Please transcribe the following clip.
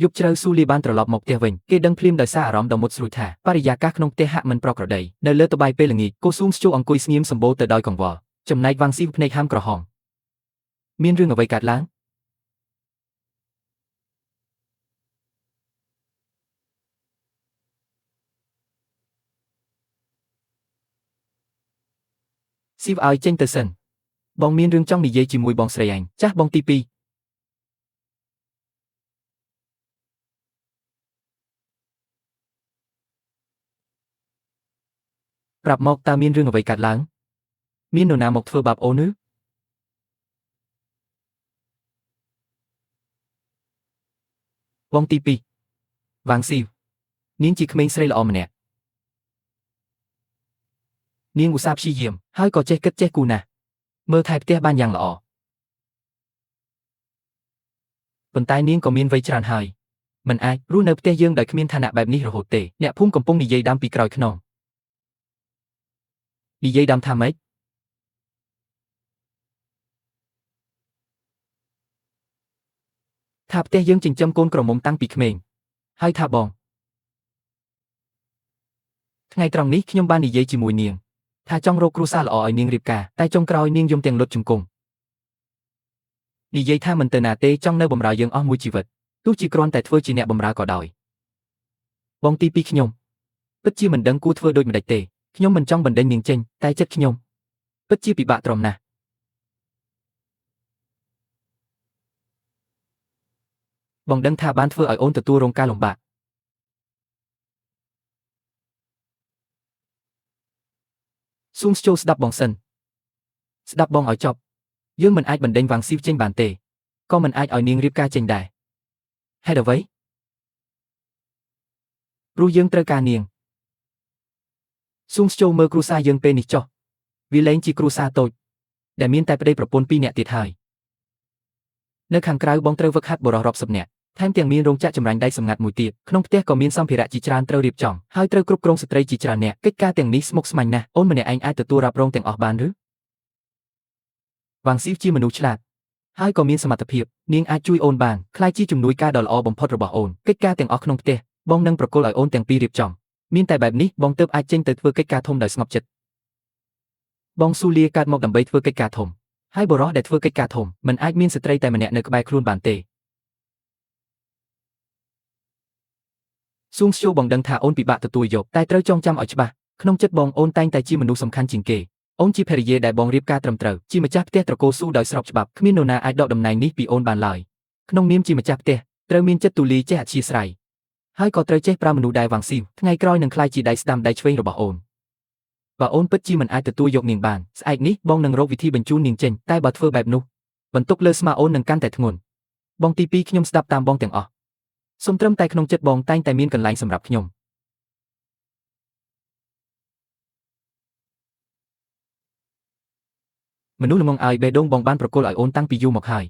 យប់ជ្រៅស៊ូលីបានត្រឡប់មកផ្ទះវិញគេដឹងភ្លាមដោយសារអារម្មណ៍ដ៏មុតស្រួចថាបរិយាកាសក្នុងផ្ទះហាក់មិនប្រក្រតីនៅលើត្បាយពេលល្ងាចកូស៊ូមស្ជូអង្គុយស្ងៀមសម្បូរទៅដោយកង្វល់ចំណែកវ៉ាងស៊ីភ្នែកហាមក្រហមមានរឿងអ្វីកើតឡើងស៊ីវឲ្យចេញទៅសិនបងមានរឿងចង់និយាយជាមួយបងស្រីឯងចាស់បងទី2ប្រាប់មកតើមានរឿងអ្វីកើតឡើងមាននរណាមកធ្វើបាបអូនឬបងទី2វ៉ាងស៊ីវនាងជាក្មេងស្រីល្អម្នាក់នាងឧស្សាហ៍ព្យាយាមហើយក៏ចេះគិតចេះគូរណាស់មើលថែផ្ទះបានយ៉ាងល្អប៉ុន្តែនាងក៏មានវ័យច្រើនហើយមិនអាចរស់នៅផ្ទះយើងដោយគ្មានឋានៈបែបនេះរហូតទេអ្នកភូមិកំពុងនិយាយដើមពីក្រោយខ្នងនិយាយដើមថាម៉េចថាផ្ទះយើងចិញ្ចឹមកូនក្រមុំតាំងពីក្មេងហើយថាបងថ្ងៃត្រង់នេះខ្ញុំបាននិយាយជាមួយនាងថាចង់រកគ្រួសារល្អឲ្យនាងរៀបការតែចុងក្រោយនាងយំទាំងលុតជង្គង់និយាយថាមិនទៅណាទេចង់នៅបម្រើយើងអស់មួយជីវិតទោះជាគ្រាន់តែធ្វើជាអ្នកបម្រើក៏ដោយបងទី2ខ្ញុំពិតជាមិនដឹងគួរធ្វើដូចម្តេចទេខ្ញុំមិនចង់បណ្ដេញនាងចេញតែចិត្តខ្ញុំពិតជាពិបាកទ្រាំណាស់បងដឹងថាបានធ្វើឲ្យអូនទទួលរងការលំបាកស៊ូមស្ជូស្ដាប់បងសិនស្ដាប់បងឲ្យចប់យើងមិនអាចបណ្ដេញវ៉ាងស៊ីវចេញបានទេក៏មិនអាចឲ្យនាងរៀបការចេញដែរហេតុអ្វីព្រោះយើងត្រូវការនាងស៊ូមស្ជូមើលគ្រួសារយើងពេលនេះចុះវាលែងជាគ្រួសារតូចដែលមានតែប្តីប្រពន្ធ2នាក់ទៀតហើយនៅខាងក្រៅបងត្រូវវឹកហាត់បុរសរាប់សិបនាក់ថែមទាំងមានរោងចក្រចម្រាញ់ដែកសម្ងាត់មួយទៀតក្នុងផ្ទះក៏មានសម្ភារៈជាច្រើនត្រូវរៀបចំហើយត្រូវគ្រប់គ្រងស្ត្រីជាច្រើននាក់កិច្ចការទាំងនេះស្មុគស្មាញណាស់អូនម្នាក់ឯងអាចទទួលរ៉ាប់រងទាំងអស់បានឬវ៉ាងស៊ីវជាមនុស្សឆ្លាតហើយក៏មានសមត្ថភាពនាងអាចជួយអូនបានខ្លាចជាជំនួយការដ៏ល្អបំផុតរបស់អូនកិច្ចការទាំងអស់ក្នុងផ្ទះបងនឹងប្រគល់ឲ្យអូនទាំងពីររៀបចំមានតែបែបនេះបងទើបអាចចេញទៅធ្វើកិច្ចការធំដោយស្ងប់ចិត្តបងស៊ូលីកើតមកដើម្បីធ្វើកិច្ចការធំហើយបុរសដែលធ្វើកិច្ចការធំមិនអាចមានស្ត្រីតែម្នាក់នៅក្បែរខ្លួនបានទេស៊ូមស្ជូបងដឹងថាអូនពិបាកទទួលយកតែត្រូវចងចាំឲ្យច្បាស់ក្នុងចិត្តបងអូនតែងតែជាមនុស្សសំខាន់ជាងគេអូនជាភរិយាដែលបងរៀបការត្រឹមត្រូវជាម្ចាស់ផ្ទះត្រកូលស៊ូដោយស្របច្បាប់គ្មាននរណាអាចដកតំណែងនេះពីអូនបានឡើយក្នុងនាមជាម្ចាស់ផ្ទះត្រូវមានចិត្តទូលាយចេះអធ្យាស្រ័យហើយក៏ត្រូវចេះប្រើមនុស្សដែលវ៉ាងស៊ីវថ្ងៃក្រោយនឹងក្លាយជាដៃស្ដាំដៃឆ្វេងរបស់អូនបើអូនពិតជាមិនអាចទទួលយកនាងបានស្អែកនេះបងនឹងរកវិធីបញ្ជូននាងចេញតែបើធ្វើបែបនោះបន្ទុកលើស្មាអូននឹងកាន់តែធ្ងន់បងទី2ខ្ញុំស្ដាប់តាមបងទាំងអស់សូមត្រឹមតែក្នុងចិត្តបងតែងតែមានកន្លែងសម្រាប់ខ្ញុំមនុស្សល្ងងឲ្យបេះដូងបងបានប្រគល់ឲ្យអូនតាំងពីយូរមកហើយ